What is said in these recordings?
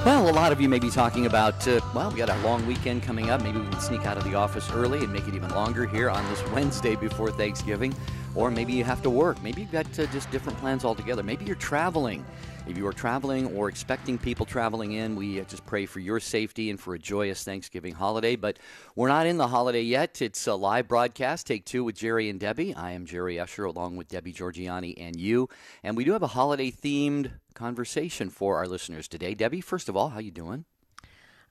Well, a lot of you may be talking about, we got a long weekend coming up. Maybe we can sneak out of the office early and make it even longer here on this Wednesday before Thanksgiving. Or maybe you have to work. Maybe you've got just different plans altogether. Maybe you're traveling. If you are traveling or expecting people traveling in, we just pray for your safety and for a joyous Thanksgiving holiday. But we're not in the holiday yet. It's a live broadcast, Take Two with Jerry and Debbie. I am Jerry Usher along with Debbie Georgiani and you. And we do have a holiday-themed conversation for our listeners today. Debbie, first of all, how you doing?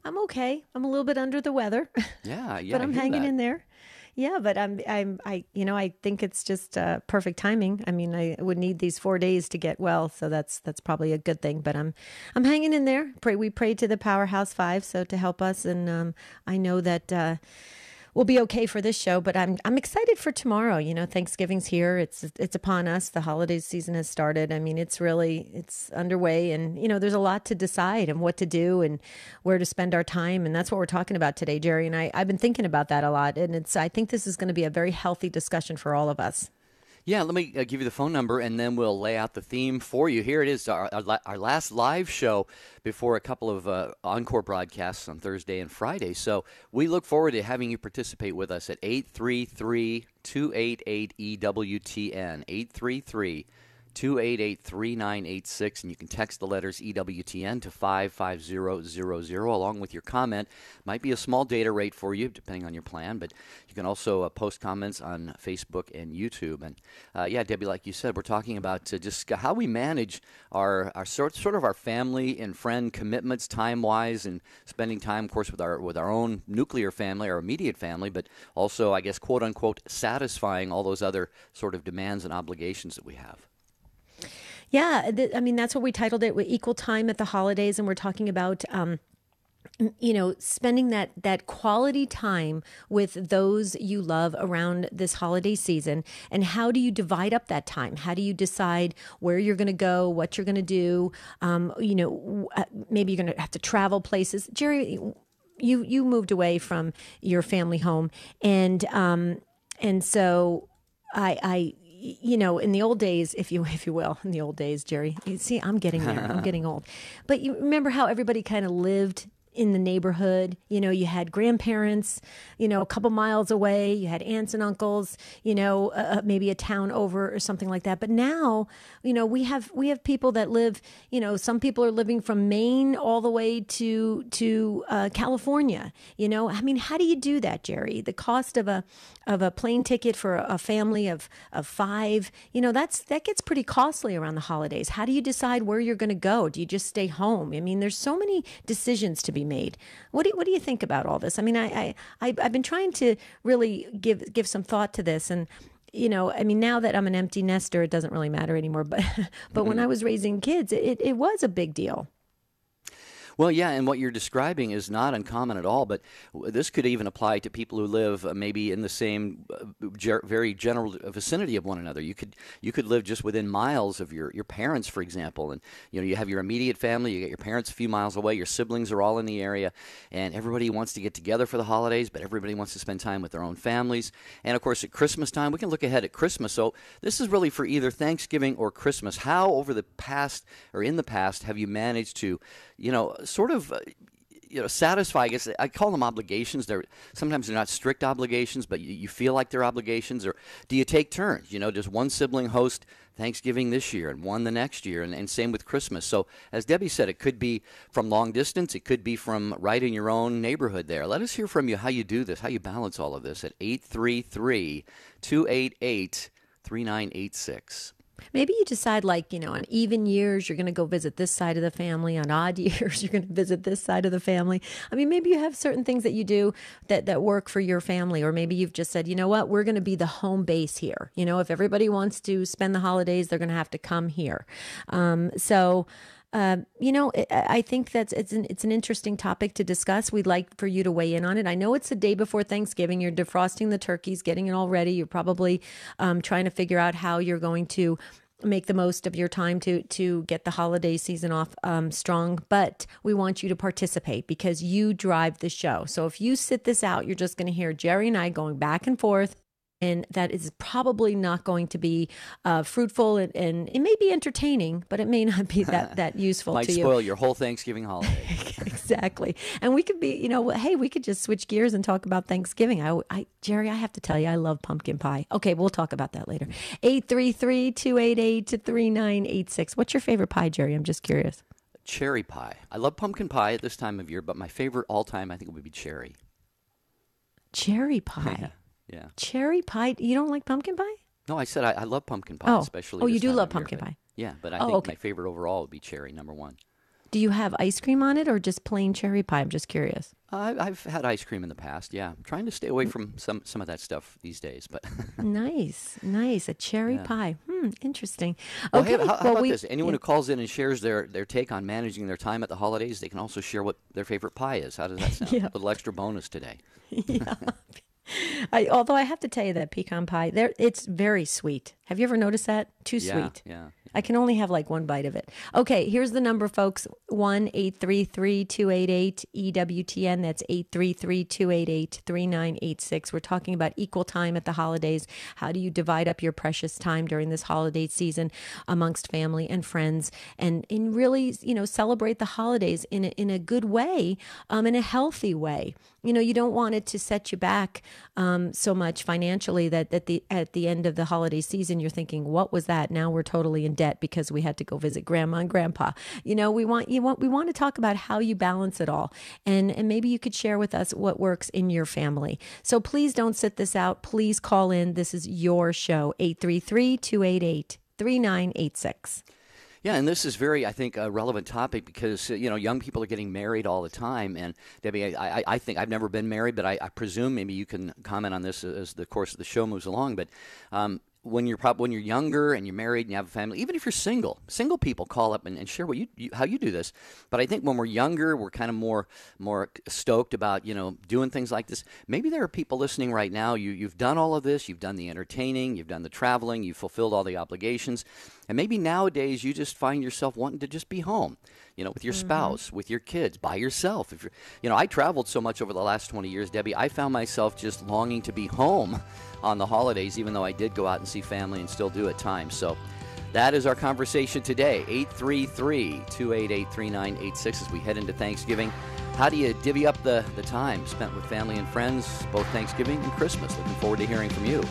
I'm okay. I'm a little bit under the weather. Yeah, but I'm hanging that. In there. Yeah, but I think it's just perfect timing. I mean, I would need these 4 days to get well, so that's probably a good thing. But I'm hanging in there. We prayed to the Powerhouse Five, so to help us, and I know that we'll be okay for this show. But I'm excited for tomorrow. You know, Thanksgiving's here. It's upon us. The holiday season has started. I mean, it's underway, and you know, there's a lot to decide and what to do and where to spend our time, and that's what we're talking about today, Jerry. And I've been thinking about that a lot, and I think this is going to be a very healthy discussion for all of us. Yeah, let me give you the phone number, and then we'll lay out the theme for you. Here it is, our last live show before a couple of encore broadcasts on Thursday and Friday. So we look forward to having you participate with us at 833-288-EWTN, 833-288-3986, and you can text the letters EWTN to 55000 along with your comment. Might be a small data rate for you, depending on your plan, but you can also post comments on Facebook and YouTube. And Debbie, like you said, we're talking about just how we manage our sort of our family and friend commitments time-wise, and spending time, of course, with our own nuclear family, our immediate family, but also, I guess, quote-unquote, satisfying all those other sort of demands and obligations that we have. Yeah, that's what we titled it, with Equal Time at the Holidays, and we're talking about spending that quality time with those you love around this holiday season. And how do you divide up that time? How do you decide where you're going to go, what you're going to do? Maybe you're going to have to travel places. Jerry, you moved away from your family home, and so I in the old days, if you will, in the old days, Jerry, you see, I'm getting there. I'm getting old. But you remember how everybody kind of lived in the neighborhood? You know, you had grandparents, a couple miles away. You had aunts and uncles, maybe a town over or something like that. But now, we have people that live, some people are living from Maine all the way to California. How do you do that, Jerry? The cost of a plane ticket for a family of five, that gets pretty costly around the holidays. How do you decide where you're going to go? Do you just stay home? I mean, there's so many decisions to be made. What do you think about all this? I mean, I've been trying to really give some thought to this, and now that I'm an empty nester, it doesn't really matter anymore. But when I was raising kids, it was a big deal. Well, yeah, and what you're describing is not uncommon at all, but this could even apply to people who live maybe in the same very general vicinity of one another. You could live just within miles of your parents, for example, and you have your immediate family, you get your parents a few miles away, your siblings are all in the area, and everybody wants to get together for the holidays, but everybody wants to spend time with their own families. And of course, at Christmas time, we can look ahead at Christmas. So this is really for either Thanksgiving or Christmas. How over the past or in the past have you managed to, satisfy, I guess I call them obligations. Sometimes they're not strict obligations, but you feel like they're obligations. Or do you take turns? Does one sibling host Thanksgiving this year and one the next year, and same with Christmas. So as Debbie said, it could be from long distance. It could be from right in your own neighborhood there. Let us hear from you how you do this, how you balance all of this at 833-288-3986. Maybe you decide, on even years, you're going to go visit this side of the family. On odd years, you're going to visit this side of the family. I mean, maybe you have certain things that you do that work for your family. Or maybe you've just said, you know what, we're going to be the home base here. If everybody wants to spend the holidays, they're going to have to come here. I think it's an interesting topic to discuss. We'd like for you to weigh in on it. I know it's the day before Thanksgiving. You're defrosting the turkeys, getting it all ready. You're probably trying to figure out how you're going to make the most of your time to get the holiday season off strong. But we want you to participate because you drive the show. So if you sit this out, you're just going to hear Jerry and I going back and forth And that is probably not going to be fruitful, and it may be entertaining, but it may not be that useful Might to you. spoil your whole Thanksgiving holiday. Exactly. And we could be, hey, we could just switch gears and talk about Thanksgiving. Jerry, I have to tell you, I love pumpkin pie. Okay, we'll talk about that later. 833-288-3986. What's your favorite pie, Jerry? I'm just curious. Cherry pie. I love pumpkin pie at this time of year, but my favorite all time, I think, would be cherry. Cherry pie. Yeah. Cherry pie. You don't like pumpkin pie? No, I said I love pumpkin pie, especially. Oh, this you do time love of year, pumpkin pie. Yeah, but I think my favorite overall would be cherry, number one. Do you have ice cream on it or just plain cherry pie? I'm just curious. I've had ice cream in the past, yeah. I'm trying to stay away from some of that stuff these days, but Nice. A cherry pie. Interesting. Well, Okay. hey, how about this? Anyone who calls in and shares their take on managing their time at the holidays, they can also share what their favorite pie is. How does that sound? Yeah. A little extra bonus today. Yeah. Although I have to tell you that pecan pie, it's very sweet. Have you ever noticed that? Too sweet. Yeah. I can only have like one bite of it. Okay, here's the number, folks. 1-833-288-EWTN. That's 833-288-3986. We're talking about equal time at the holidays. How do you divide up your precious time during this holiday season amongst family and friends, and really, celebrate the holidays in a good way, in a healthy way. You don't want it to set you back so much financially that at the end of the holiday season you're thinking, what was that? Now we're totally in debt because we had to go visit grandma and grandpa. We want to talk about how you balance it all, and maybe you could share with us what works in your family. So please don't sit this out. Please call in. This is your show. 833-288-3986. Yeah, and this is very, I think, a relevant topic because, young people are getting married all the time. And, Debbie, I think I've never been married, but I presume maybe you can comment on this as the course of the show moves along. But when you're younger and you're married and you have a family, even if you're single people call up and share what how you do this. But I think when we're younger, we're kind of more stoked about doing things like this. Maybe there are people listening right now. You've done all of this. You've done the entertaining. You've done the traveling. You've fulfilled all the obligations. And maybe nowadays you just find yourself wanting to just be home, with your spouse, with your kids, by yourself. If you're, I traveled so much over the last 20 years, Debbie. I found myself just longing to be home on the holidays, even though I did go out and see family and still do at times. So that is our conversation today. 833-288-3986 as we head into Thanksgiving. How do you divvy up the time spent with family and friends, both Thanksgiving and Christmas? Looking forward to hearing from you.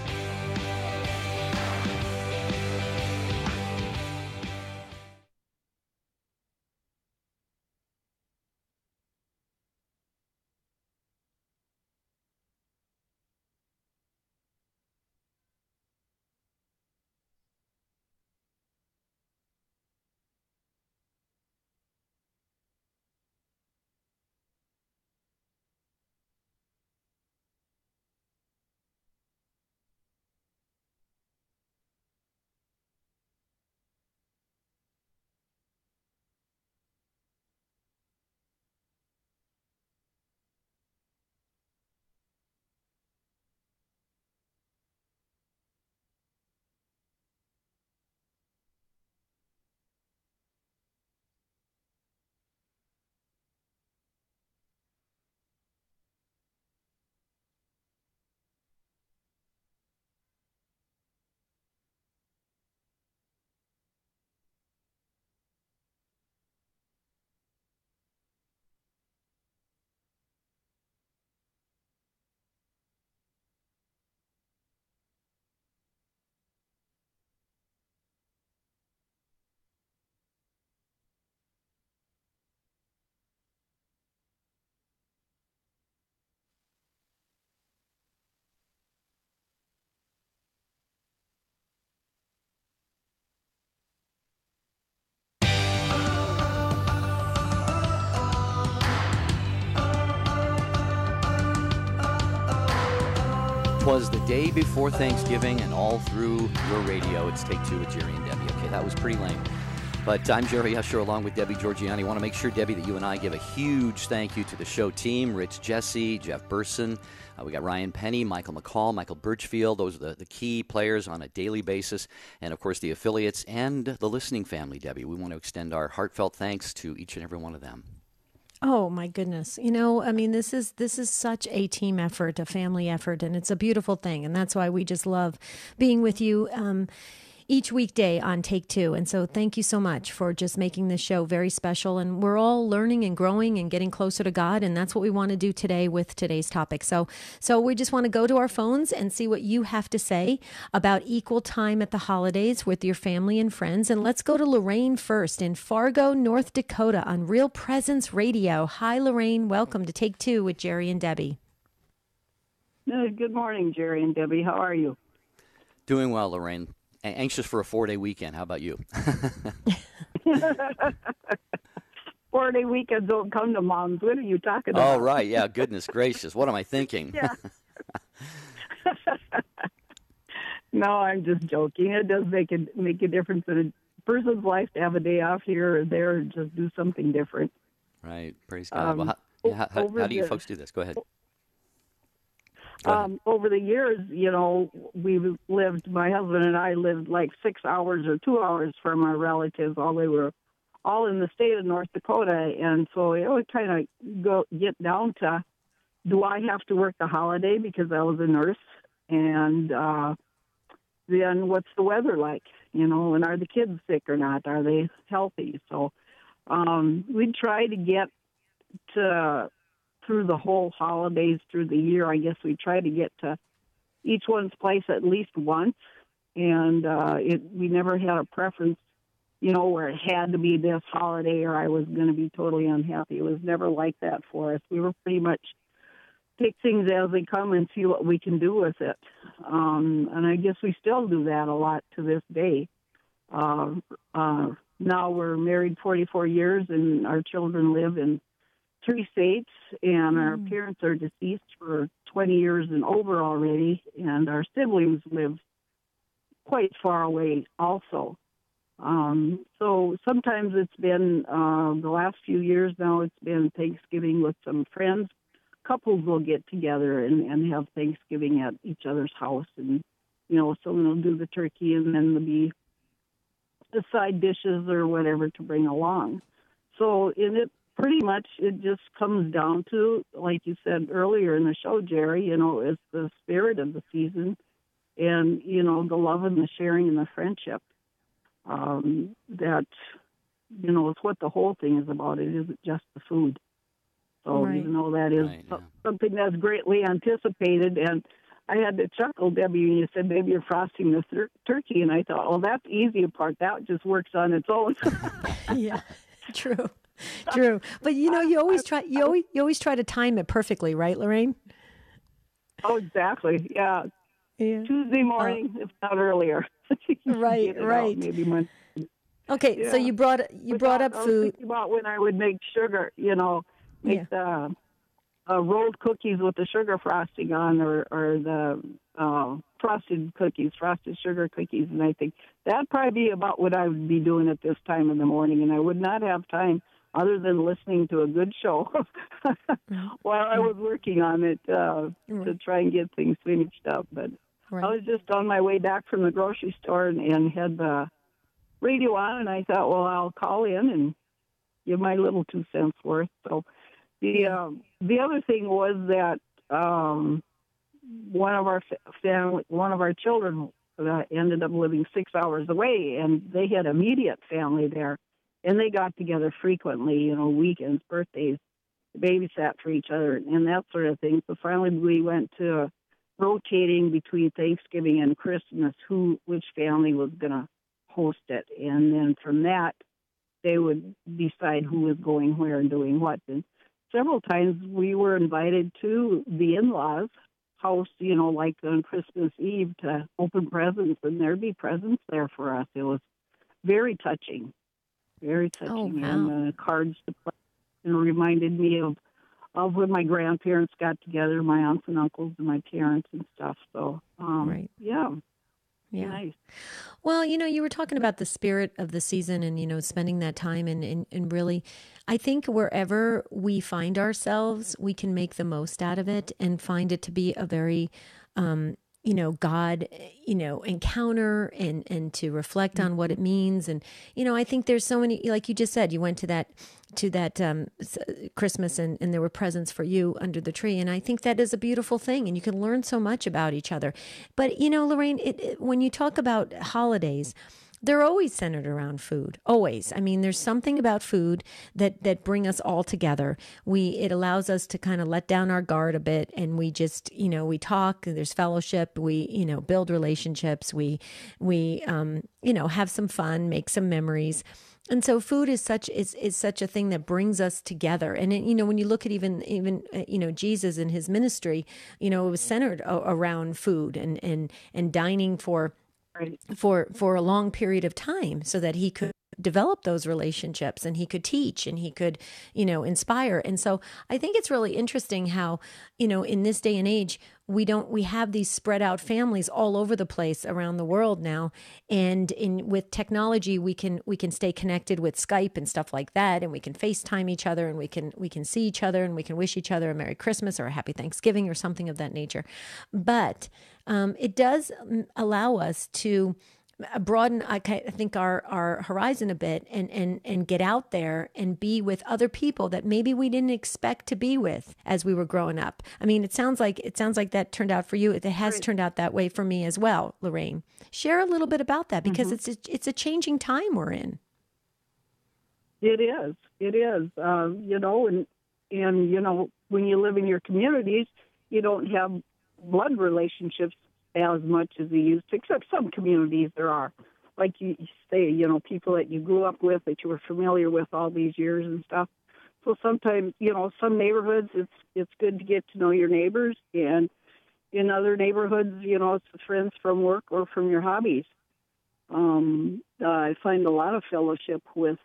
Was the day before Thanksgiving, and all through your radio, it's Take Two with Jerry and Debbie. Okay, that was pretty lame. But I'm Jerry Usher along with Debbie Georgianni. I want to make sure, Debbie, that you and I give a huge thank you to the show team, Rich Jesse, Jeff Burson. We got Ryan Penny, Michael McCall, Michael Birchfield. Those are the key players on a daily basis. And, of course, the affiliates and the listening family, Debbie. We want to extend our heartfelt thanks to each and every one of them. Oh my goodness. You know, I mean, this is such a team effort, a family effort, and it's a beautiful thing. And that's why we just love being with you each weekday on Take Two. And so thank you so much for just making this show very special. And we're all learning and growing and getting closer to God. And that's what we want to do today with today's topic. So we just want to go to our phones and see what you have to say about equal time at the holidays with your family and friends. And let's go to Lorraine first in Fargo, North Dakota on Real Presence Radio. Hi, Lorraine. Welcome to Take Two with Jerry and Debbie. Good morning, Jerry and Debbie. How are you? Doing well, Lorraine. Anxious for a 4-day weekend. How about you? 4-day weekends don't come to moms. What are you talking about? Oh, right. Yeah. Goodness gracious. What am I thinking? Yeah. No, I'm just joking. It does make a difference in a person's life to have a day off here or there and just do something different. Right. Praise God. Well, how do you folks do this? Go ahead. Over the years, you know, my husband and I lived like 6 hours or 2 hours from our relatives. They were all in the state of North Dakota. And so it would kind of get down to, do I have to work the holiday because I was a nurse? And then what's the weather like? You know, and are the kids sick or not? Are they healthy? So we'd try to get through the whole holidays through the year. I guess we try to get to each one's place at least once, and we never had a preference, you know, where it had to be this holiday or I was going to be totally unhappy. It was never like that for us. We were pretty much take things as they come and see what we can do with it. And I guess we still do that a lot to this day. Now we're married 44 years, and our children live in 3 states, and our parents are deceased for 20 years and over already, and our siblings live quite far away also. So sometimes it's been, the last few years now, it's been Thanksgiving with some friends. Couples will get together and have Thanksgiving at each other's house, and, you know, someone will do the turkey, and then there'll be the side dishes or whatever to bring along. So pretty much it just comes down to, like you said earlier in the show, Jerry, you know, it's the spirit of the season and, you know, the love and the sharing and the friendship. That, you know, it's what the whole thing is about. It isn't just the food. So Right. even though that is something that's greatly anticipated, and I had to chuckle, Debbie, when you said maybe you're frosting the turkey, and I thought, well, that's the easier part. That just works on its own. Yeah, true. True. But you know, you always try to time it perfectly, right, Lorraine? Oh, exactly. Yeah. Tuesday morning, if not earlier. Right. Maybe Monday. Okay, Yeah. so you brought up food. I was thinking about when I would make sugar, you know, the rolled cookies with the sugar frosting on, or the frosted sugar cookies, and I think that'd probably be about what I would be doing at this time in the morning, and I would not have time other than listening to a good show while I was working on it to try and get things finished up. But I was just on my way back from the grocery store and had the radio on, and I thought, well, I'll call in and give my little 2 cents worth. So the other thing was that one of our children ended up living 6 hours away, and they had immediate family there, and they got together frequently, you know, weekends, birthdays, babysat for each other, and that sort of thing. So finally, we went to rotating between Thanksgiving and Christmas, which family was going to host it, and then from that, they would decide who was going where and doing what. And several times we were invited to the in-laws' house, you know, like on Christmas Eve to open presents, and there'd be presents there for us. It was very touching, very touching. Oh, wow. And cards to play, and reminded me of when my grandparents got together, my aunts and uncles and my parents and stuff. So, yeah. Nice. Well, you know, you were talking about the spirit of the season and, you know, spending that time and really, I think wherever we find ourselves, we can make the most out of it and find it to be a very, God, encounter and to reflect on what it means. And, I think there's so many, like you just said, you went to that Christmas and there were presents for you under the tree. And I think that is a beautiful thing. And you can learn so much about each other. But, Lorraine, when you talk about holidays, they're always centered around food. Always. I mean, there's something about food that bring us all together. It allows us to kind of let down our guard a bit, and we just, we talk. There's fellowship. We, build relationships. We have some fun, make some memories. And so food is such a thing that brings us together. And when you look at even Jesus and his ministry, it was centered around food and dining for a long period of time so that he could develop those relationships and he could teach and he could, inspire. And so I think it's really interesting how, in this day and age, we have these spread out families all over the place around the world now. And with technology, we can stay connected with Skype and stuff like that. And we can FaceTime each other and we can see each other and we can wish each other a Merry Christmas or a Happy Thanksgiving or something of that nature. But it does allow us to broaden, I think, our horizon a bit and get out there and be with other people that maybe we didn't expect to be with as we were growing up. I mean, it sounds like that turned out for you. It has turned out that way for me as well, Lorraine. Share a little bit about that because it's a changing time we're in. It is. And when you live in your communities, you don't have blood relationships as much as you used to, except some communities there are. Like you say, people that you grew up with, that you were familiar with all these years and stuff. So sometimes, some neighborhoods, it's good to get to know your neighbors. And in other neighborhoods, it's friends from work or from your hobbies. I find a lot of fellowship with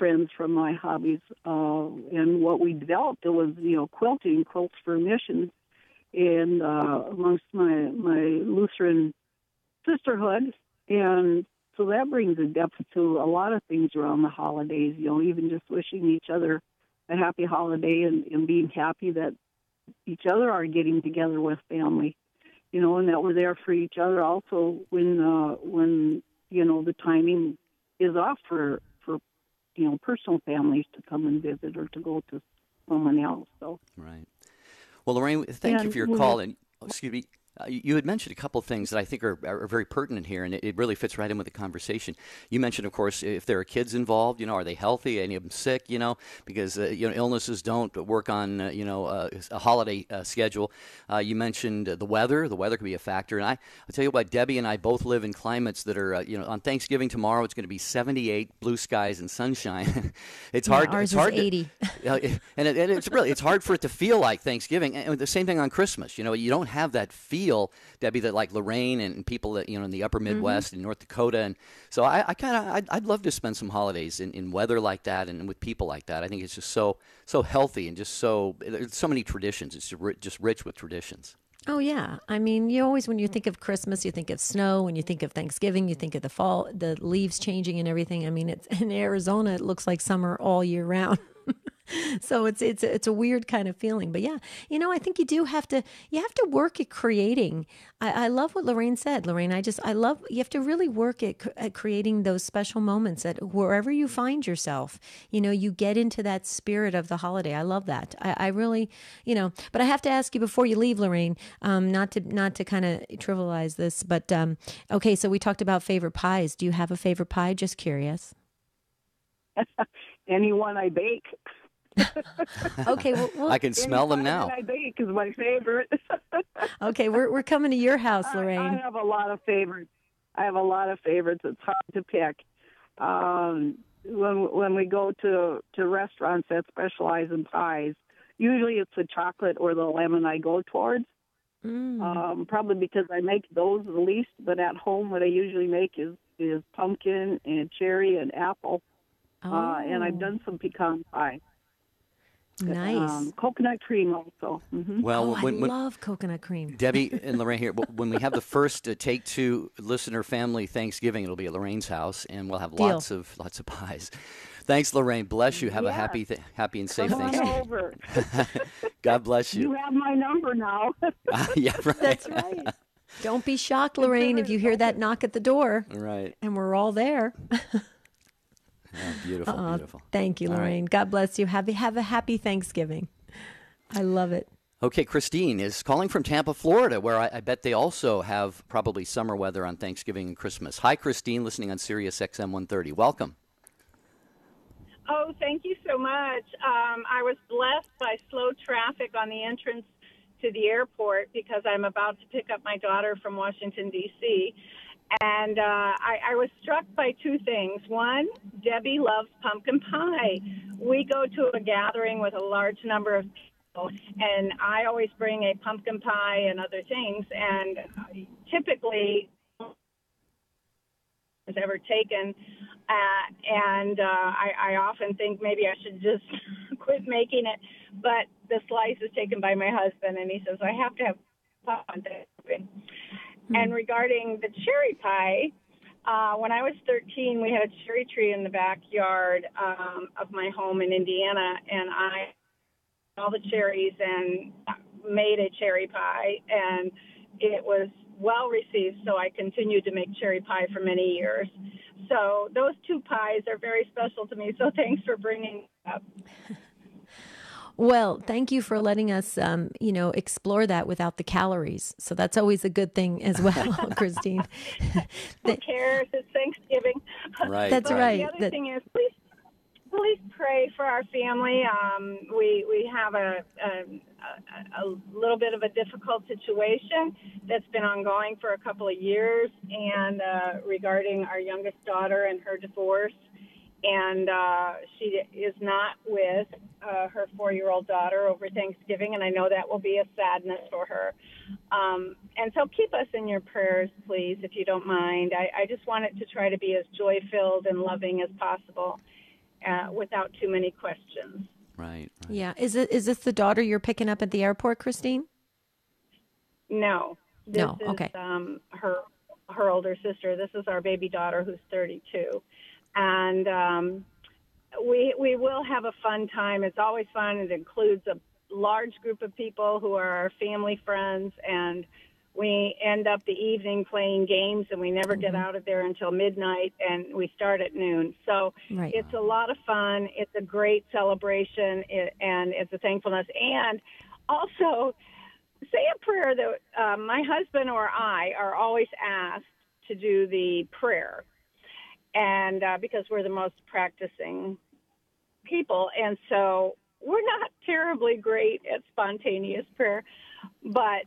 friends from my hobbies. And what we developed, it was, quilting, quilts for missions. And amongst my Lutheran sisterhood. And so that brings a depth to a lot of things around the holidays, even just wishing each other a happy holiday and being happy that each other are getting together with family, and that we're there for each other also when the timing is off for personal families to come and visit or to go to someone else. So. Right. Well, Lorraine, thank you for your call. And excuse me, you had mentioned a couple of things that I think are very pertinent here, and it really fits right in with the conversation. You mentioned, of course, if there are kids involved, are they healthy? Any of them sick? Because illnesses don't work on a holiday schedule. You mentioned the weather. The weather can be a factor, and I'll tell you what, Debbie and I both live in climates that are on Thanksgiving tomorrow. It's going to be 78, blue skies and sunshine. It's hard. Ours it's hard is 80. And it's hard for it to feel like Thanksgiving. And the same thing on Christmas. You don't have that feel, Debbie, that like Lorraine and people that in the upper Midwest and North Dakota, and so I'd love to spend some holidays in weather like that and with people like that. I think it's just so healthy and just there's so many traditions. It's just rich with traditions. Oh, yeah. I mean, you always, when you think of Christmas, you think of snow. When you think of Thanksgiving, you think of the fall, the leaves changing and everything. I mean, it's in Arizona, it looks like summer all year round. So it's a weird kind of feeling. But yeah, I think you have to work at creating. I love what Lorraine said. Lorraine, I love, you have to really work at creating those special moments that wherever you find yourself, you get into that spirit of the holiday. I love that. I really, but I have to ask you before you leave, Lorraine, not to kind of trivialize this, but okay, so we talked about favorite pies. Do you have a favorite pie? Just curious. Anyone I bake. Okay, well, I can smell them now. I bake is my favorite. Okay, we're coming to your house, Lorraine. I have a lot of favorites. It's hard to pick. When we go to restaurants that specialize in pies, usually it's the chocolate or the lemon I go towards. Probably because I make those the least, but at home what I usually make is pumpkin and cherry and apple. And I've done some pecan pie. Nice. Coconut cream also. Mm-hmm. Well, I love coconut cream. Debbie and Lorraine here, when we have the first Take Two listener family Thanksgiving, it'll be at Lorraine's house, and we'll have lots of pies. Thanks, Lorraine. Bless you. Have a happy and safe Thanksgiving. Over. God bless you. You have my number now. Yeah, right. That's right. Don't be shocked, Lorraine, if you hear that knock at the door. Right. And we're all there. Yeah, beautiful, beautiful. Thank you, All Lorraine. right. God bless you. Have a happy Thanksgiving. I love it. Okay, Christine is calling from Tampa, Florida, where I bet they also have probably summer weather on Thanksgiving and Christmas. Hi, Christine, listening on Sirius XM 130. Welcome. Oh, thank you so much. I was blessed by slow traffic on the entrance to the airport because I'm about to pick up my daughter from Washington, D.C., and I was struck by two things. One, Debbie loves pumpkin pie. We go to a gathering with a large number of people, and I always bring a pumpkin pie and other things, and typically has ever taken, I often think maybe I should just quit making it, but the slice is taken by my husband, and he says, I have to have pie on Thanksgiving. And regarding the cherry pie, when I was 13, we had a cherry tree in the backyard of my home in Indiana, and I all the cherries and made a cherry pie, and it was well received, so I continued to make cherry pie for many years. So those two pies are very special to me, so thanks for bringing it up. Well, thank you for letting us, explore that without the calories. So that's always a good thing as well, Christine. Who cares? It's Thanksgiving. Right. That's But right. The other thing is, please pray for our family. We have a little bit of a difficult situation that's been ongoing for a couple of years, and regarding our youngest daughter and her divorce. And she is not with her 4-year-old daughter over Thanksgiving, and I know that will be a sadness for her. And so keep us in your prayers, please, if you don't mind. I just want it to try to be as joy-filled and loving as possible without too many questions. Right. Yeah. Is this the daughter you're picking up at the airport, Christine? No. This No. Okay. is her older sister. This is our baby daughter who's 32. And we will have a fun time. It's always fun. It includes a large group of people who are our family friends, and we end up the evening playing games, and we never get out of there until midnight, and we start at noon. So Right. It's a lot of fun. It's a great celebration, and it's a thankfulness. And also, say a prayer that my husband or I are always asked to do the prayer. And because we're the most practicing people. And so we're not terribly great at spontaneous prayer, but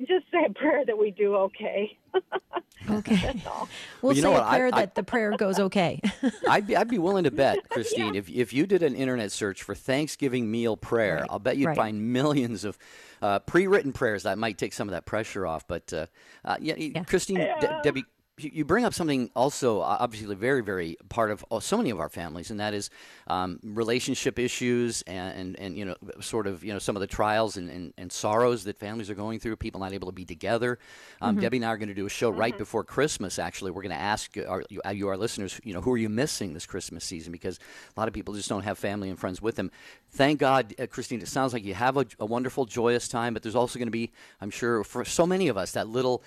just say a prayer that we do okay. Okay. That's all. We'll you say know a what? prayer that the prayer goes okay. I'd be willing to bet, Christine, if you did an internet search for Thanksgiving meal prayer, Right. I'll bet you'd Right. find millions of pre-written prayers that might take some of that pressure off. But Christine, Debbie, you bring up something also obviously very, very part of so many of our families, and that is relationship issues and sort of some of the trials and sorrows that families are going through, people not able to be together. Debbie and I are going to do a show right before Christmas. Actually, we're going to ask our listeners, who are you missing this Christmas season, because a lot of people just don't have family and friends with them. Thank God, Christine, it sounds like you have a wonderful, joyous time, but there's also going to be, I'm sure, for so many of us, that little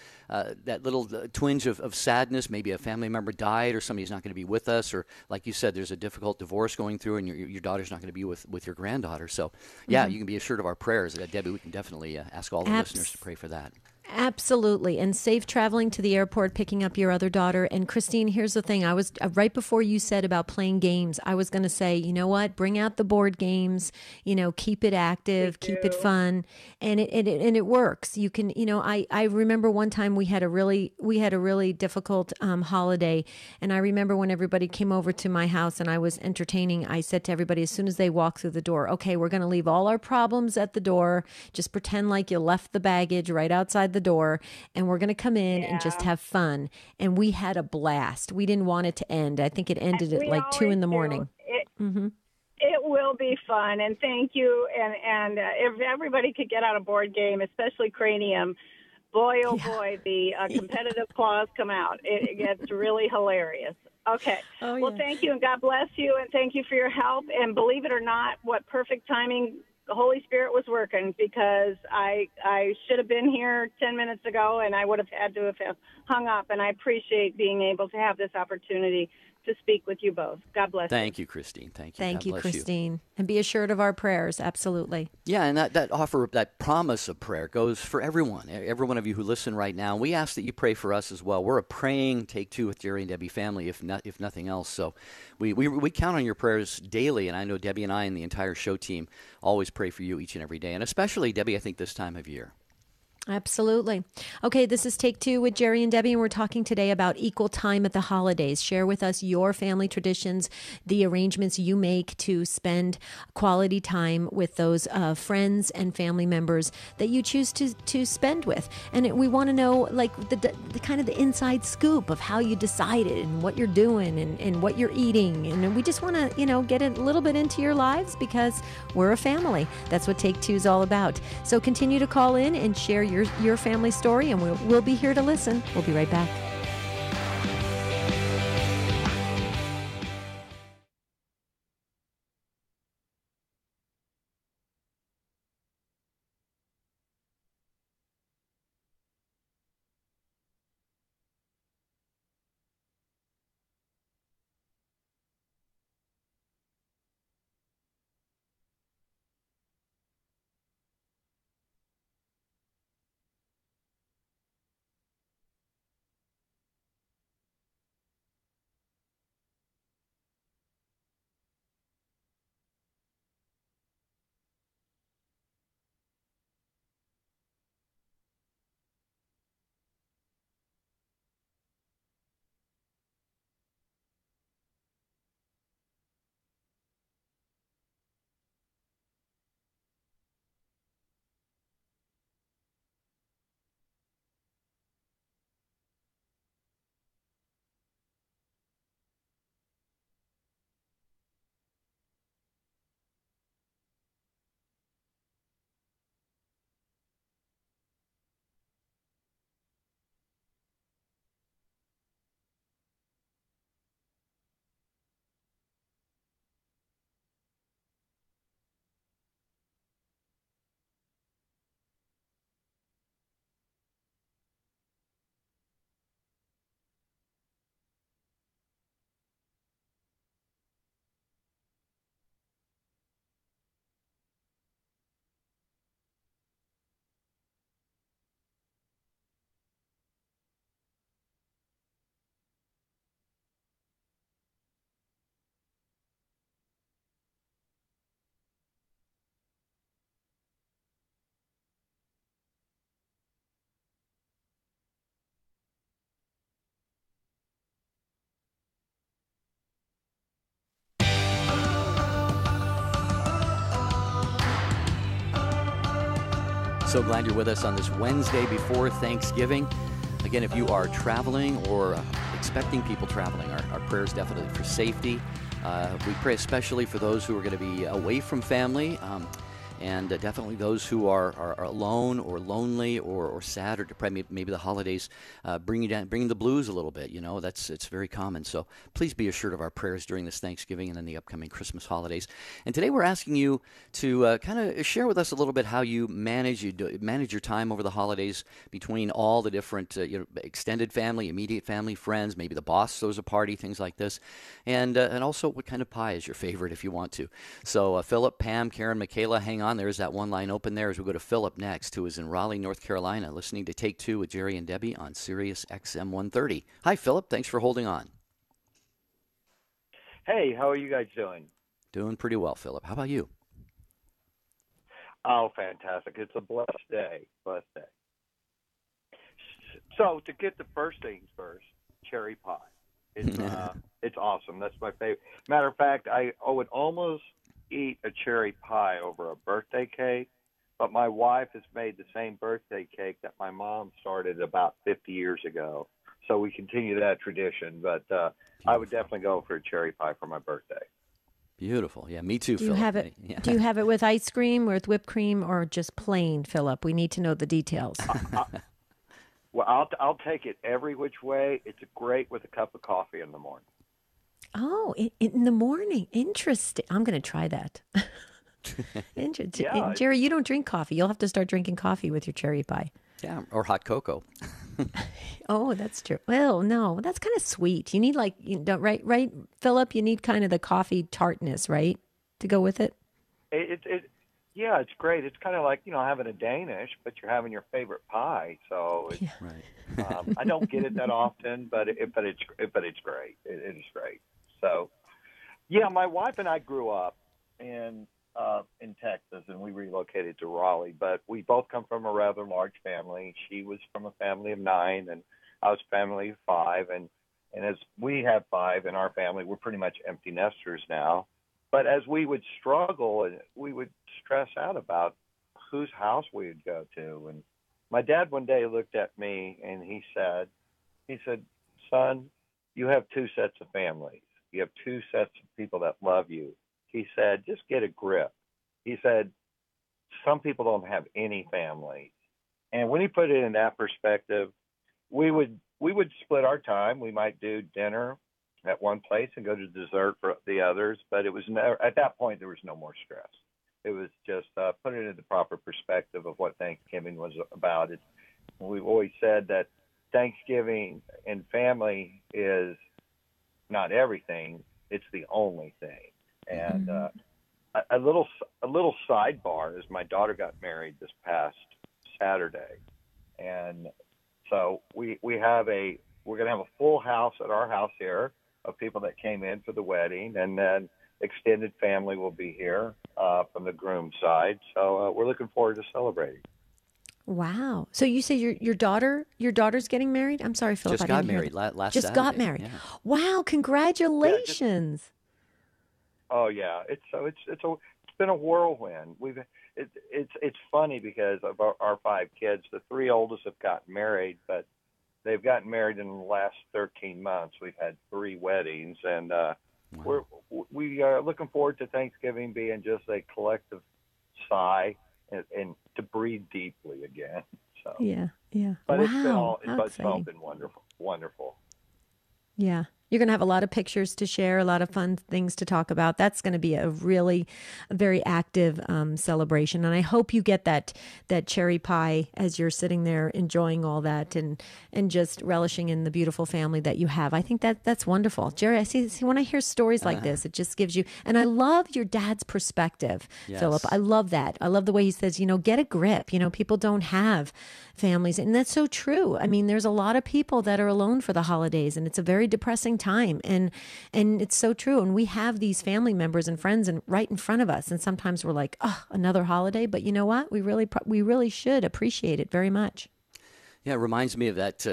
twinge of sadness. Maybe a family member died, or somebody's not going to be with us, or like you said, there's a difficult divorce going through, and your daughter's not going to be with your granddaughter. So, you can be assured of our prayers. Debbie, we can definitely ask all the listeners to pray for that. Absolutely. And safe traveling to the airport, picking up your other daughter. And Christine, here's the thing. I was right before you said about playing games, I was going to say, you know what, bring out the board games, keep it active, keep it fun. And it works. You can, I remember one time we had a really difficult holiday. And I remember when everybody came over to my house and I was entertaining, I said to everybody, as soon as they walk through the door, okay, we're going to leave all our problems at the door. Just pretend like you left the baggage right outside the door, and we're going to come in and just have fun. And we had a blast. We didn't want it to end. I think it ended at like 2 a.m. It will be fun, and thank you. And if everybody could get out a board game, especially Cranium, boy, oh boy, the competitive claws come out. It gets really hilarious. Okay. Oh, well, thank you, and God bless you, and thank you for your help. And believe it or not, what perfect timing the Holy Spirit was working, because I should have been here 10 minutes ago, and I would have had to have hung up. And I appreciate being able to have this opportunity to speak with you both. God bless you. Thank you, Christine. Thank you. Thank God you, bless Christine. And be assured of our prayers. Absolutely. Yeah, and that promise of prayer goes for everyone, every one of you who listen right now. We ask that you pray for us as well. We're a praying Take Two with Jerry and Debbie family, if nothing else. So we count on your prayers daily, and I know Debbie and I and the entire show team always pray for you each and every day, and especially, Debbie, I think this time of year. Absolutely. Okay, this is Take Two with Jerry and Debbie, and we're talking today about equal time at the holidays. Share with us your family traditions, the arrangements you make to spend quality time with those friends and family members that you choose to spend with. And we want to know, like, the kind of the inside scoop of how you decided and what you're doing and what you're eating. And we just want to, get a little bit into your lives, because we're a family. That's what Take Two is all about. So continue to call in and share your family story, and we'll be here to listen. We'll be right back. So glad you're with us on this Wednesday before Thanksgiving. Again, if you are traveling or expecting people traveling, our prayers definitely for safety. We pray especially for those who are going to be away from family, and definitely those who are alone or lonely or sad or depressed. Maybe the holidays bring the blues a little bit. It's very common. So please be assured of our prayers during this Thanksgiving and then the upcoming Christmas holidays. And today we're asking you to kind of share with us a little bit how you manage your time over the holidays between all the different extended family, immediate family, friends. Maybe the boss throws a party, things like this, and also what kind of pie is your favorite if you want to. So Philip, Pam, Karen, Michaela, hang on. There's that one line open there as we go to Philip next, who is in Raleigh, North Carolina, listening to Take Two with Jerry and Debbie on Sirius XM 130. Hi, Philip. Thanks for holding on. Hey, how are you guys doing? Doing pretty well, Philip. How about you? Oh, fantastic. It's a blessed day. Blessed day. So to get the first things first, cherry pie. It's awesome. That's my favorite. Matter of fact, I would almost eat a cherry pie over a birthday cake, but my wife has made the same birthday cake that my mom started about 50 years ago. So we continue that tradition, but I would definitely go for a cherry pie for my birthday. Beautiful. Yeah, me too, Philip. Do you have it with ice cream, with whipped cream, or just plain, Philip? We need to know the details. Well, I'll take it every which way. It's great with a cup of coffee in the morning. Oh, in the morning. Interesting. I'm going to try that. Interesting. Yeah, Jerry, you don't drink coffee. You'll have to start drinking coffee with your cherry pie. Yeah, or hot cocoa. Oh, that's true. Well, no, that's kind of sweet. You need like, you don't, right, Philip? You need kind of the coffee tartness, right, to go with it? yeah, it's great. It's kind of like having a Danish, but you're having your favorite pie. So Yeah. Right. I don't get it that often, but it's great. It is great. So yeah, my wife and I grew up in Texas, and we relocated to Raleigh. But we both come from a rather large family. She was from a family of 9, and I was a family of 5. And as we have 5 in our family, we're pretty much empty nesters now. But as we would struggle and we would stress out about whose house we would go to, and my dad one day looked at me and he said, "Son, you have 2 sets of families. You have 2 sets of people that love you." He said, "Just get a grip." He said, "Some people don't have any families." And when he put it in that perspective, we would split our time. We might do dinner at one place and go to dessert for the others, but it was never, at that point there was no more stress. It was just put it in the proper perspective of what Thanksgiving was about. We've always said that Thanksgiving and family is not everything; it's the only thing. And a little sidebar is my daughter got married this past Saturday, and so we're going to have a full house at our house here of people that came in for the wedding, and then extended family will be here from the groom's side. So we're looking forward to celebrating. Wow. So you say your daughter's getting married? I'm sorry, Philip. Just I got didn't hear married that. last Just Saturday. got married. Yeah. Wow! Congratulations. Oh yeah, it's been a whirlwind. It's funny because of our 5 kids, the 3 oldest have gotten married, but they've gotten married in the last 13 months. We've had 3 weddings, and we are looking forward to Thanksgiving being just a collective sigh and to breathe deeply again. So Yeah. but Wow. How it's all exciting. been wonderful. Yeah. You're going to have a lot of pictures to share, a lot of fun things to talk about. That's going to be a very active celebration. And I hope you get that cherry pie as you're sitting there enjoying all that and just relishing in the beautiful family that you have. I think that's wonderful. Jerry, I see when I hear stories like this, it just gives you, and I love your dad's perspective, Yes. Philip. I love that. I love the way he says, get a grip. People don't have families. And that's so true. I mean, there's a lot of people that are alone for the holidays, and it's a very depressing time. And it's so true. And we have these family members and friends right in front of us. And sometimes we're like, oh, another holiday. But you know what? We really should appreciate it very much. Yeah, it reminds me of that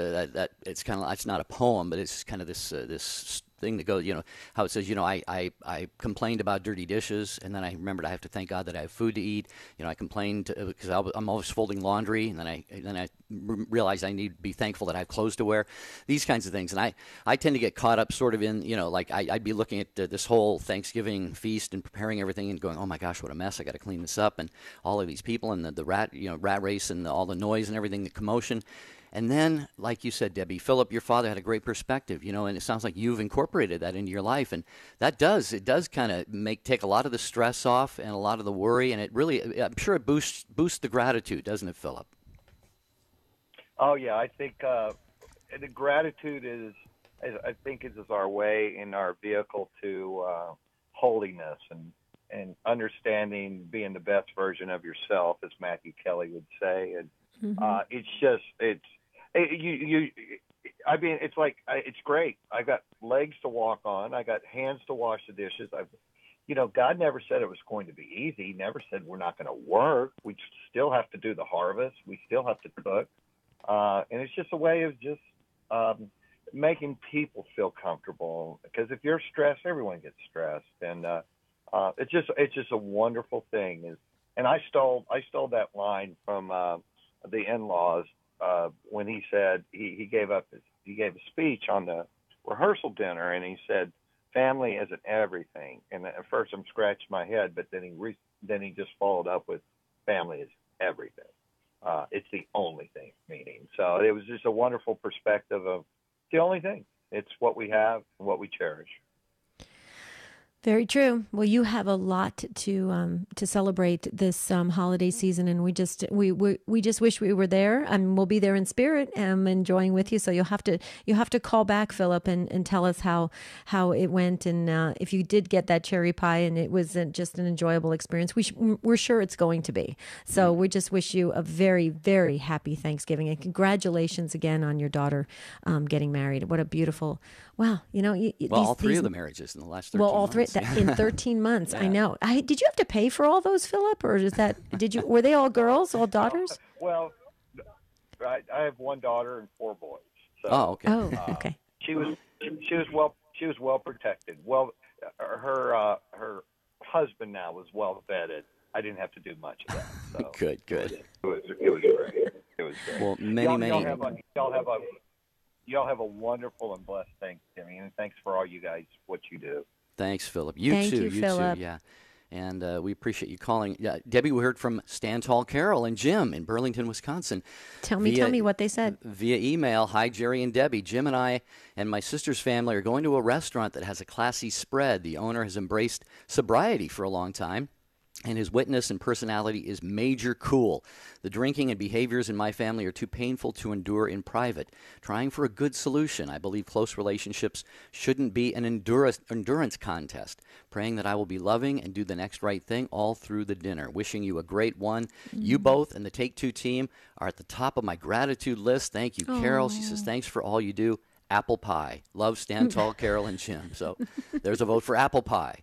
it's kind of, it's not a poem, but it's kind of this thing that goes, how it says, I complained about dirty dishes, and then I remembered I have to thank God that I have food to eat. I complained because I'm always folding laundry, and then I realized I need to be thankful that I have clothes to wear. These kinds of things, and I tend to get caught up sort of in, like I'd be looking at this whole Thanksgiving feast and preparing everything and going, oh my gosh, what a mess! I got to clean this up, and all of these people and the rat race and all the noise and everything, the commotion. And then, like you said, Debbie, Philip, your father had a great perspective, and it sounds like you've incorporated that into your life. And it does kind of take a lot of the stress off and a lot of the worry. And it really, I'm sure it boosts the gratitude, doesn't it, Philip? Oh, yeah. I think the gratitude is our way in our vehicle to holiness and understanding being the best version of yourself, as Matthew Kelly would say. And it's great. I got legs to walk on. I got hands to wash the dishes. God never said it was going to be easy. He never said we're not going to work. We still have to do the harvest. We still have to cook. And it's just a way of just making people feel comfortable. Because if you're stressed, everyone gets stressed. And it's just a wonderful thing. And I stole that line from the in-laws when he said he gave a speech on the rehearsal dinner, and he said family isn't everything. And at first I'm scratching my head, but then he just followed up with family is everything. It's the only thing, meaning. So it was just a wonderful perspective of the only thing. It's what we have and what we cherish. Very true. Well, you have a lot to celebrate this holiday season, and we just wish we were there, and we'll be there in spirit, enjoying with you. So you'll have to call back, Philip, and tell us how it went, and if you did get that cherry pie, and it was just an enjoyable experience. We're sure it's going to be. So we just wish you a very, very happy Thanksgiving, and congratulations again on your daughter getting married. What a beautiful. Wow, All three of the marriages in the last 13 all months. three in 13 months. Yeah. I know. Did you have to pay for all those, Philip, or were they all girls, all daughters? Well, I have one daughter and 4 boys. So, Okay. She was well protected. Well, her husband now was well vetted. I didn't have to do much of that. So Good. It was great. It was great. Well, many. Y'all have a wonderful and blessed Thanksgiving, and thanks for all you guys, what you do. Thanks, Philip. You Thank too. you, Philip. Too. Yeah. And we appreciate you calling. Yeah, Debbie, we heard from Stan Tall Carol and Jim in Burlington, Wisconsin. Tell me what they said. Via email, hi, Jerry and Debbie. Jim and I and my sister's family are going to a restaurant that has a classy spread. The owner has embraced sobriety for a long time, and his witness and personality is major cool. The drinking and behaviors in my family are too painful to endure in private. Trying for a good solution. I believe close relationships shouldn't be an endurance contest. Praying that I will be loving and do the next right thing all through the dinner. Wishing you a great one. You both and the Take Two team are at the top of my gratitude list. Thank you, Carol. She says, thanks for all you do. Apple pie. Love, Stan Tall, Carol, and Jim. So there's a vote for apple pie.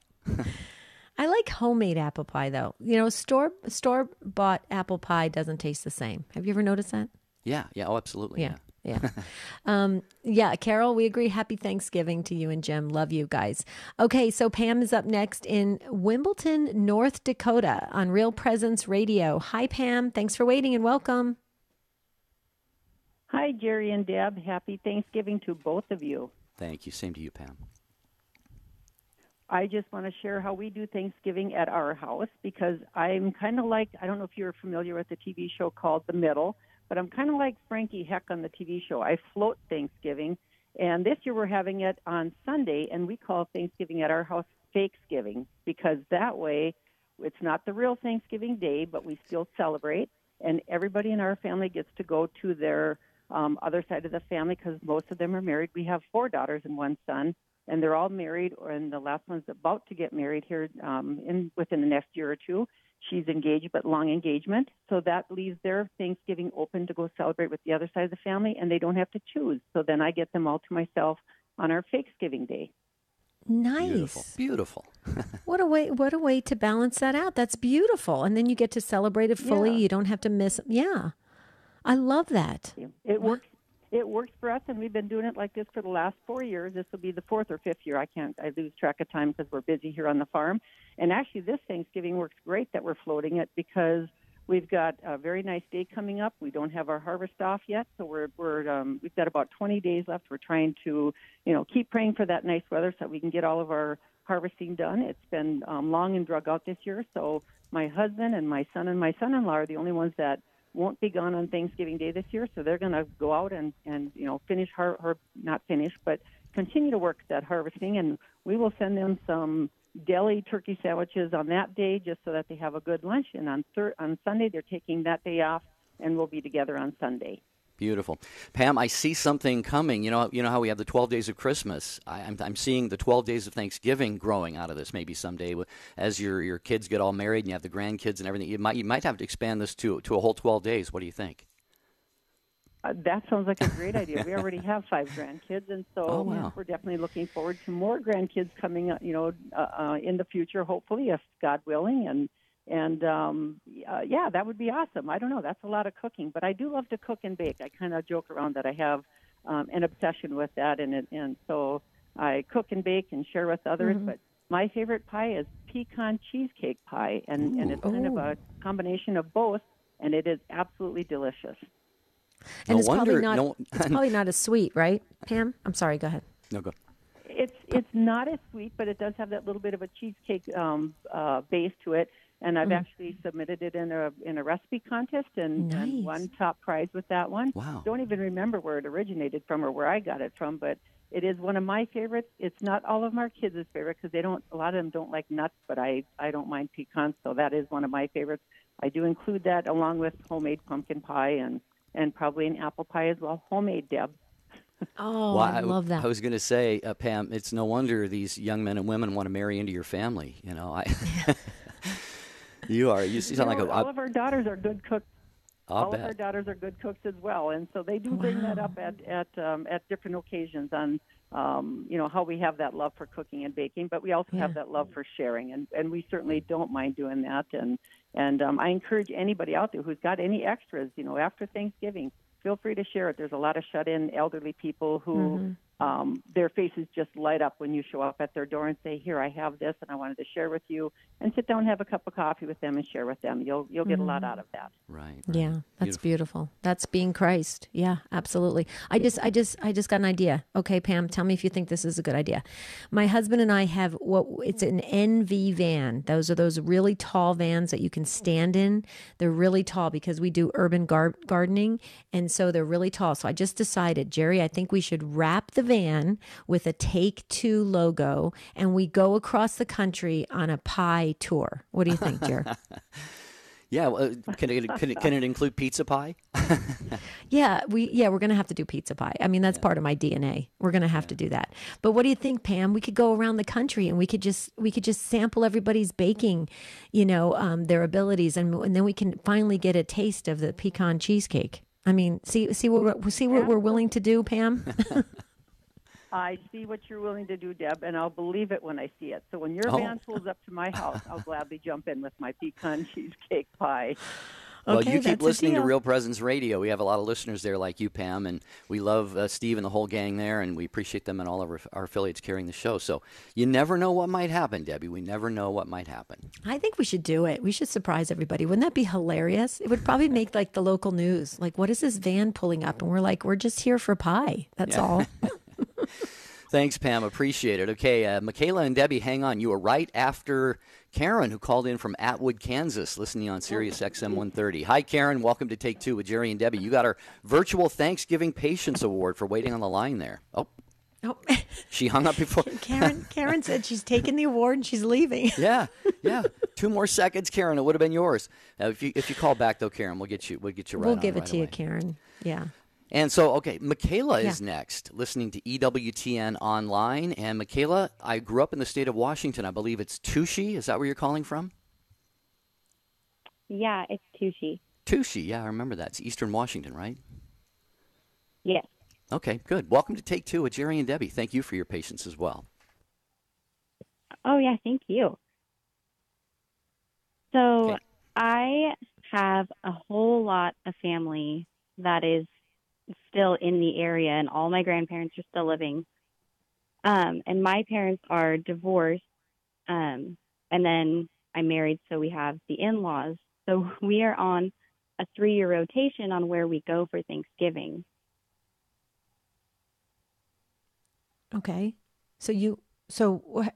I like homemade apple pie, though. Store-bought apple pie doesn't taste the same. Have you ever noticed that? Yeah. Oh, absolutely. Yeah. Carol, we agree. Happy Thanksgiving to you and Jim. Love you guys. Okay, so Pam is up next in Wimbledon, North Dakota on Real Presence Radio. Hi, Pam. Thanks for waiting and welcome. Hi, Jerry and Deb. Happy Thanksgiving to both of you. Thank you. Same to you, Pam. I just want to share how we do Thanksgiving at our house because I'm kind of like, I don't know if you're familiar with the TV show called The Middle, but I'm kind of like Frankie Heck on the TV show. I float Thanksgiving, and this year we're having it on Sunday, and we call Thanksgiving at our house Fakesgiving because that way it's not the real Thanksgiving Day, but we still celebrate, and everybody in our family gets to go to their other side of the family because most of them are married. We have 4 daughters and 1 son. And they're all married, and the last one's about to get married here within the next year or 2. She's engaged, but long engagement. So that leaves their Thanksgiving open to go celebrate with the other side of the family, and they don't have to choose. So then I get them all to myself on our Fakesgiving Day. Nice. Beautiful. What a way to balance that out. That's beautiful. And then you get to celebrate it fully. Yeah. You don't have to miss. Yeah. I love that. It works. It works for us, and we've been doing it like this for the last 4 years. This will be the 4th or 5th year. I lose track of time because we're busy here on the farm. And actually, this Thanksgiving works great that we're floating it because we've got a very nice day coming up. We don't have our harvest off yet, so we've got about 20 days left. We're trying to, keep praying for that nice weather so that we can get all of our harvesting done. It's been long and drug out this year, so my husband and my son and my son-in-law are the only ones that won't be gone on Thanksgiving Day this year, so they're going to go out and finish not finish, but continue to work that harvesting, and we will send them some deli turkey sandwiches on that day just so that they have a good lunch. And on Sunday, they're taking that day off, and we'll be together on Sunday. Beautiful. Pam, I see something coming. You know how we have the 12 days of Christmas. I'm seeing the 12 days of Thanksgiving growing out of this maybe someday. As your kids get all married and you have the grandkids and everything, you might have to expand this to a whole 12 days. What do you think? That sounds like a great idea. We already have 5 grandkids, and so we're definitely looking forward to more grandkids coming up, in the future, hopefully, if God willing. And that would be awesome. I don't know. That's a lot of cooking, but I do love to cook and bake. I kind of joke around that I have an obsession with that, and so I cook and bake and share with others. Mm-hmm. But my favorite pie is pecan cheesecake pie, and it's kind of a combination of both, and it is absolutely delicious. And it's probably not as sweet, right, Pam? I'm sorry. Go ahead. No, go. It's not as sweet, but it does have that little bit of a cheesecake base to it. And I've actually submitted it in a recipe contest and won top prize with that one. Wow. Don't even remember where it originated from or where I got it from, but It is one of my favorites. It's not all of our kids' favorite because a lot of them don't like nuts, but I don't mind pecans, so that is one of my favorites. I do include that along with homemade pumpkin pie and probably an apple pie as well, homemade, Deb. Oh, Well, I love that. I was going to say, Pam, it's no wonder these young men and women want to marry into your family. You know, you sound like all of our daughters are good cooks. I'll All of our daughters are good cooks as well, and so they do bring that up at different occasions on how we have that love for cooking and baking, but we also have that love for sharing, and we certainly don't mind doing that. And I encourage anybody out there who's got any extras, after Thanksgiving, feel free to share it. There's a lot of shut-in elderly people who their faces just light up when you show up at their door and say, "Here, I have this, and I wanted to share with you," and sit down and have a cup of coffee with them and share with them. You'll get a lot out of that. Right. Yeah, that's beautiful. That's being Christ. Yeah, absolutely. I just got an idea. Okay, Pam, tell me if you think this is a good idea. My husband and I have it's an NV van. Those are those really tall vans that you can stand in. They're really tall because we do urban gardening, and so they're really tall. So I just decided, Jerry, I think we should wrap the van with a Take Two logo, and we go across the country on a pie tour. What do you think, Jerry? Yeah, well, can it include pizza pie? Yeah, we're going to have to do pizza pie. I mean, that's part of my DNA. We're going to have to do that. But what do you think, Pam? We could go around the country and we could just sample everybody's baking, their abilities, and then we can finally get a taste of the pecan cheesecake. I mean, see what we're willing to do, Pam. I see what you're willing to do, Deb, and I'll believe it when I see it. So when your van pulls up to my house, I'll gladly jump in with my pecan cheesecake pie. Well, Okay, you keep that's a listening to deal. Real Presence Radio. We have a lot of listeners there like you, Pam, and we love Steve and the whole gang there, and we appreciate them and all of our affiliates carrying the show. So you never know what might happen, Debbie. We never know what might happen. I think we should do it. We should surprise everybody. Wouldn't that be hilarious? It would probably make like the local news. Like, what is this van pulling up? And we're like, we're just here for pie. That's all. Thanks, Pam. Appreciate it. Okay, Michaela and Debbie, hang on. You were right after Karen, who called in from Atwood, Kansas, listening on Sirius XM 130. Hi, Karen. Welcome to Take Two with Jerry and Debbie. You got our virtual Thanksgiving Patience Award for waiting on the line there. Oh, she hung up before. Karen said she's taking the award and she's leaving. Yeah. 2 more seconds, Karen. It would have been yours. If you call back though, Karen, we'll get you right. We'll give it right to away. you, Karen. Yeah. And so, okay, Michaela is next, listening to EWTN online. And Michaela, I grew up in the state of Washington. I believe it's Touchy. Is that where you're calling from? Yeah, it's Touchy. Touchy, yeah, I remember that. It's Eastern Washington, right? Yes. Okay, good. Welcome to Take Two with Jerry and Debbie. Thank you for your patience as well. Oh, yeah, thank you. So Okay. I have a whole lot of family that is still in the area, and all my grandparents are still living. And my parents are divorced, and then I'm married, so we have the in-laws. So we are on a 3-year rotation on where we go for Thanksgiving. Okay. So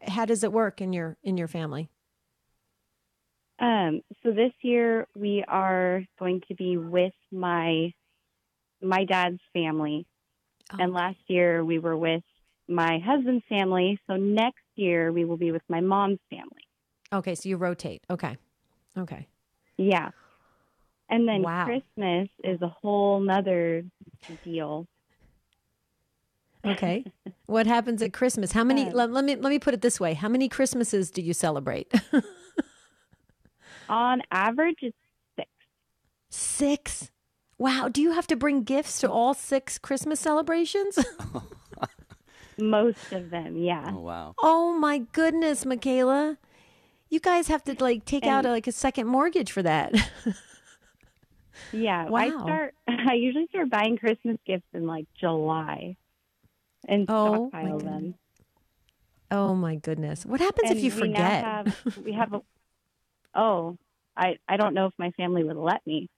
how does it work in your family? So this year we are going to be with my dad's family. Oh. And last year we were with my husband's family. So next year we will be with my mom's family. Okay, so you rotate. Okay. Yeah. And then Wow. Christmas is a whole nother deal. Okay. What happens at Christmas? How many? Let me put it this way. How many Christmases do you celebrate? On average, it's 6. 6. Wow. Do you have to bring gifts to all 6 Christmas celebrations? Most of them, yeah. Oh, wow. Oh my goodness, Michaela. You guys have to take out a second mortgage for that. Yeah. Wow. I usually start buying Christmas gifts in like July and Oh, stockpile my them. Oh my goodness. What happens if you forget? I don't know if my family would let me.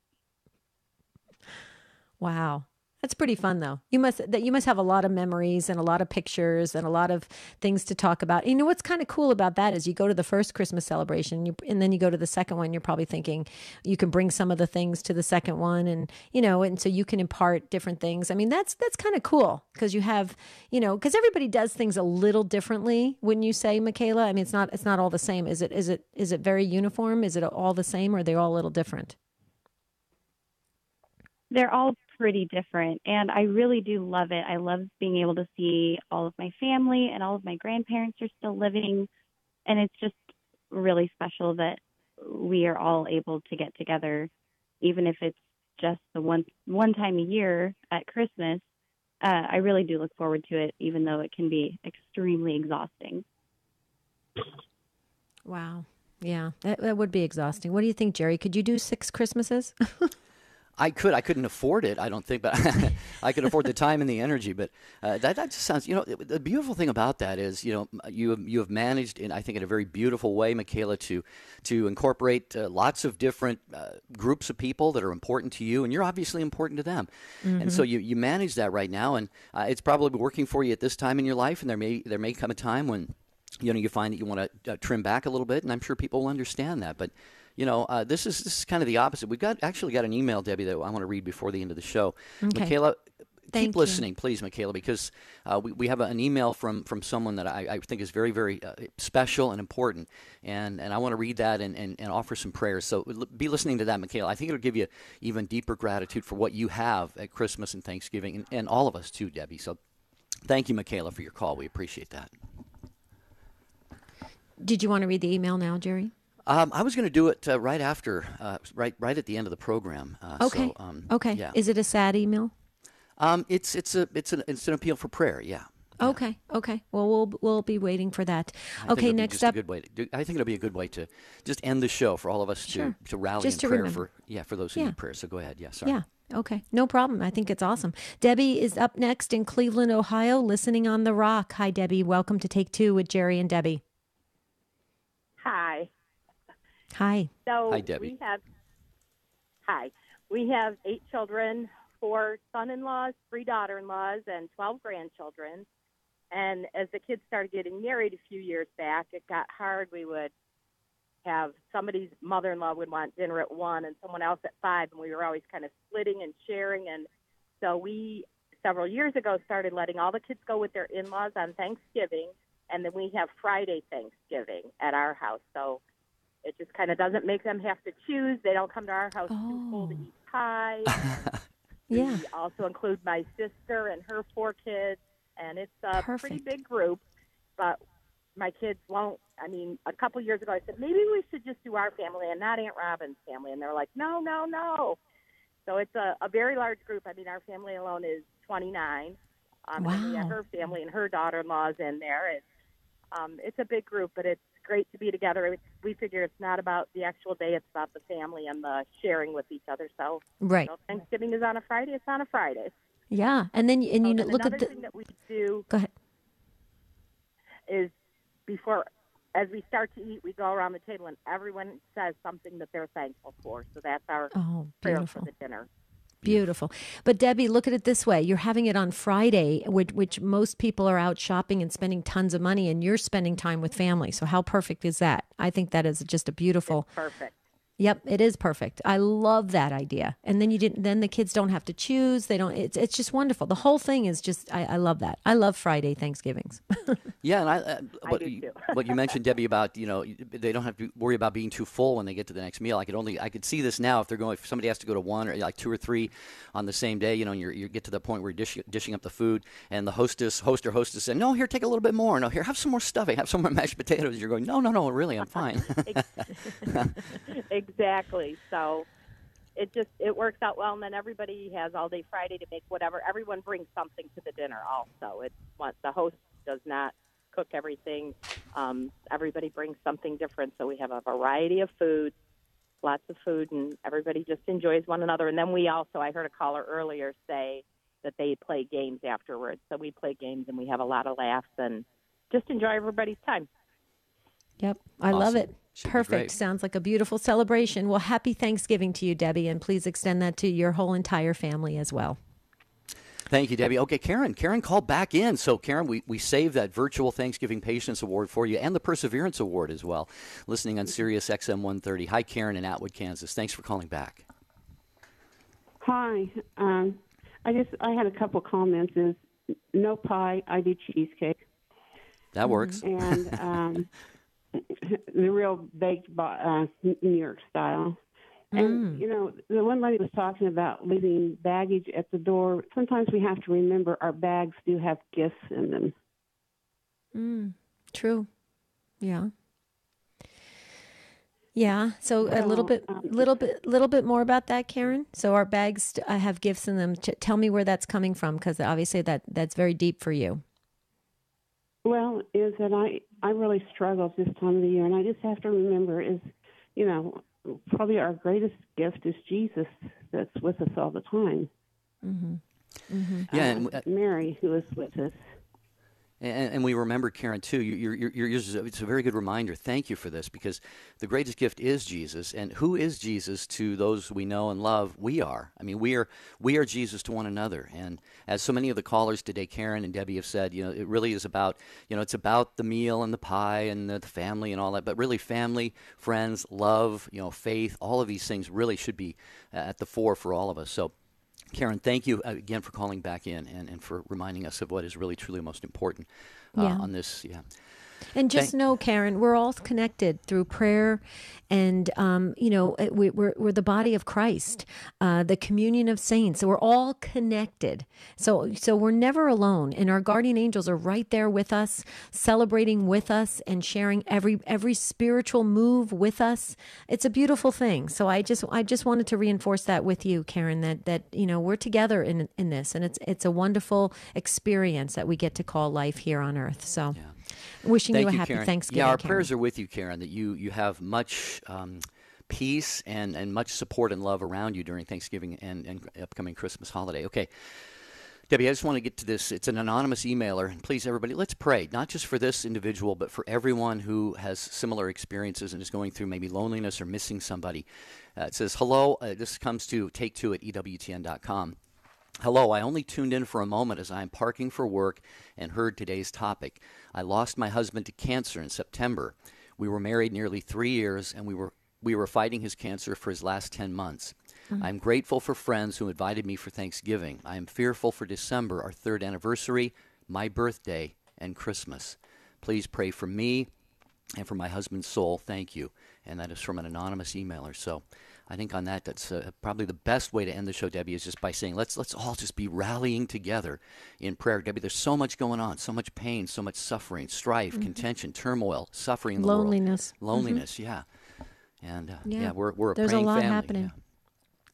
Wow. That's pretty fun, though. You must have a lot of memories and a lot of pictures and a lot of things to talk about. You know what's kind of cool about that is you go to the first Christmas celebration, and then you go to the second one. You're probably thinking you can bring some of the things to the second one, and and so you can impart different things. I mean, that's kind of cool because you have, because everybody does things a little differently. Wouldn't you say, Michaela? I mean, it's not all the same. Is it very uniform? Is it all the same, or are they all a little different? They're all pretty different, and I really do love it. I love being able to see all of my family, and all of my grandparents are still living, and it's just really special that we are all able to get together, even if it's just the one time a year at Christmas. I really do look forward to it, even though it can be extremely exhausting. Wow. Yeah, that would be exhausting. What do you think, Jerry? Could you do 6 Christmases? I could. I couldn't afford it, I don't think, but I could afford the time and the energy. But that just sounds, the beautiful thing about that is, you have managed, I think, in a very beautiful way, Michaela, to incorporate lots of different groups of people that are important to you, and you're obviously important to them. Mm-hmm. And so you manage that right now, and it's probably working for you at this time in your life, and there may come a time when you find that you want to trim back a little bit, and I'm sure people will understand that. But this is kind of the opposite. We've actually got an email, Debbie, that I want to read before the end of the show. Okay. Michaela, keep listening, please, Michaela, because we have an email from someone that I think is very, very special and important, and I want to read that and offer some prayers. So be listening to that, Michaela. I think it'll give you even deeper gratitude for what you have at Christmas and Thanksgiving, and all of us too, Debbie. So thank you, Michaela, for your call. We appreciate that. Did you want to read the email now, Jerry? I was going to do it right after, right at the end of the program. Okay. So, okay. Yeah. Is it a sad email? It's an appeal for prayer. Yeah. Okay. Okay. Well, we'll be waiting for that. Okay. Next up, I think it'll be a good way to just end the show for all of us to rally just in to prayer remember. for those who need prayer. So go ahead. Yeah. Sorry. Yeah. Okay. No problem. I think it's awesome. Debbie is up next in Cleveland, Ohio, listening on the Rock. Hi, Debbie. Welcome to Take Two with Jerry and Debbie. Hi. Hi. So hi, Debbie. We have 8 children, 4 son-in-laws, 3 daughter-in-laws, and 12 grandchildren. And as the kids started getting married a few years back, it got hard. We would have somebody's mother-in-law would want dinner at 1 and someone else at 5, and we were always kind of splitting and sharing. And so we, several years ago, started letting all the kids go with their in-laws on Thanksgiving, and then we have Friday Thanksgiving at our house. So it just kind of doesn't make them have to choose. They don't come to our house too full to eat pie. Yeah. We also include my sister and her 4 kids, and it's a pretty big group. But my kids won't. I mean, a couple years ago I said, maybe we should just do our family and not Aunt Robin's family. And they were like, no. So it's a very large group. I mean, our family alone is 29. Wow. And we have her family and her daughter-in-laws in there. It's a big group, but it's great to be together. We figure it's not about the actual day; it's about the family and the sharing with each other. So, right. Thanksgiving is on a Friday. It's on a Friday. Yeah, and then you look at the. Another thing that we do. Go ahead. Is as we start to eat, we go around the table and everyone says something that they're thankful for. So that's our prayer for the dinner. Beautiful. But Debbie, look at it this way. You're having it on Friday, which most people are out shopping and spending tons of money, and you're spending time with family. So how perfect is that? I think that is just a beautiful. It's perfect. Yep, it is perfect. I love that idea. And then then the kids don't have to choose. They don't. It's just wonderful. The whole thing is just. I love that. I love Friday Thanksgivings. Yeah, and what you mentioned, Debbie, about they don't have to worry about being too full when they get to the next meal. I could see this now if somebody has to go to 1 or like 2 or 3 on the same day. And you get to the point where you're dishing up the food, and the host or hostess said, "No, here, take a little bit more. No, here, have some more stuffing. Have some more mashed potatoes." You're going, "No, really, I'm fine." Exactly. So it works out well, and then everybody has all day Friday to make whatever. Everyone brings something to the dinner. Also, the host does not cook everything. Everybody brings something different, so we have a variety of food, lots of food, and everybody just enjoys one another. And then I heard a caller earlier say that they play games afterwards. So we play games, and we have a lot of laughs and just enjoy everybody's time. Yep, I love it. Perfect. Sounds like a beautiful celebration. Well, happy Thanksgiving to you, Debbie, and please extend that to your whole entire family as well. Thank you, Debbie. Okay, Karen called back in. So, Karen, we saved that virtual Thanksgiving Patience Award for you and the Perseverance Award as well, listening on Sirius XM 130. Hi, Karen in Atwood, Kansas. Thanks for calling back. Hi. I had a couple comments. Is no pie, I do cheesecake. That works. And the real baked New York style. And, the one lady was talking about leaving baggage at the door. Sometimes we have to remember our bags do have gifts in them. True. Yeah. Yeah. So a little bit more about that, Karen. So our bags have gifts in them. Tell me where that's coming from, because obviously that's very deep for you. Well, is that I really struggle this time of the year, and I just have to remember probably our greatest gift is Jesus that's with us all the time. Mm-hmm. Mm-hmm. Yeah, and Mary, who is with us. And we remember, Karen, too, it's a very good reminder. Thank you for this, because the greatest gift is Jesus. And who is Jesus to those we know and love? We are. I mean, we are Jesus to one another. And as so many of the callers today, Karen and Debbie, have said, it really is about, it's about the meal and the pie and the family and all that. But really, family, friends, love, faith, all of these things really should be at the fore for all of us. So, Karen, thank you again for calling back in and for reminding us of what is really, truly most important on this. Yeah. And just know, Karen, we're all connected through prayer, and we're the body of Christ, the communion of saints. So we're all connected. So we're never alone, and our guardian angels are right there with us, celebrating with us, and sharing every spiritual move with us. It's a beautiful thing. So I just wanted to reinforce that with you, Karen, that we're together in this, and it's a wonderful experience that we get to call life here on earth. So. Yeah. Wishing you a happy Karen. Thanksgiving. Yeah, our Karen. prayers are with you, Karen, that you have much peace and much support and love around you during Thanksgiving and upcoming Christmas holiday. Okay, Debbie, I just want to get to this. It's an anonymous emailer. And please, everybody, let's pray, not just for this individual, but for everyone who has similar experiences and is going through maybe loneliness or missing somebody. It says, hello, this comes to take2@EWTN.com. Hello, I only tuned in for a moment as I am parking for work and heard today's topic. I lost my husband to cancer in September. We were married nearly 3 years, and we were fighting his cancer for his last 10 months. I'm grateful for friends who invited me for Thanksgiving. I am fearful for December, our 3rd anniversary, my birthday, and Christmas. Please pray for me and for my husband's soul. Thank you. And that is from an anonymous emailer. So I think on that's probably the best way to end the show, Debbie, is just by saying let's all just be rallying together in prayer. Debbie, there's so much going on, so much pain, so much suffering, strife, contention, turmoil, suffering in the loneliness. world. Loneliness, yeah. And we're a There's praying a lot family. happening. Yeah.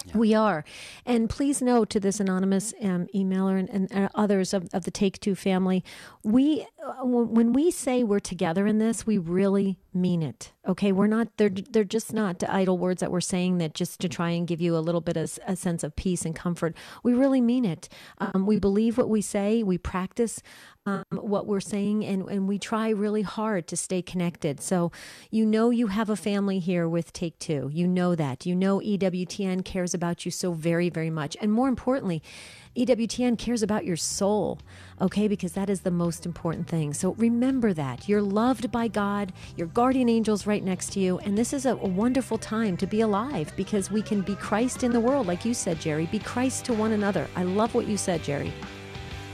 Yeah. We are. And please note to this anonymous emailer and others of the Take Two family, when we say we're together in this, we really mean it. Okay, we're not, they're just not idle words that we're saying that just to try and give you a little bit of a sense of peace and comfort. We really mean it. We believe what we say, we practice what we're saying, and we try really hard to stay connected. So you have a family here with Take Two. You know that. EWTN cares about you so very, very much. And more importantly, EWTN cares about your soul, okay? Because that is the most important thing. So remember that. You're loved by God. Your guardian angel's right next to you. And this is a wonderful time to be alive, because we can be Christ in the world, like you said, Jerry. Be Christ to one another. I love what you said, Jerry.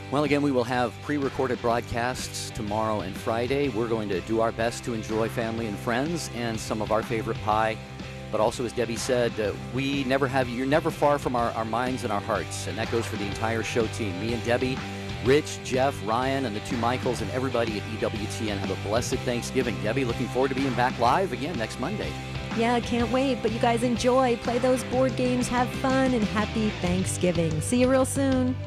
Well, again, we will have pre-recorded broadcasts tomorrow and Friday. We're going to do our best to enjoy family and friends and some of our favorite pie. But also, as Debbie said, you're never far from our minds and our hearts. And that goes for the entire show team. Me and Debbie, Rich, Jeff, Ryan, and the two Michaels, and everybody at EWTN. Have a blessed Thanksgiving. Debbie, looking forward to being back live again next Monday. Yeah, I can't wait. But you guys enjoy. Play those board games. Have fun. And happy Thanksgiving. See you real soon.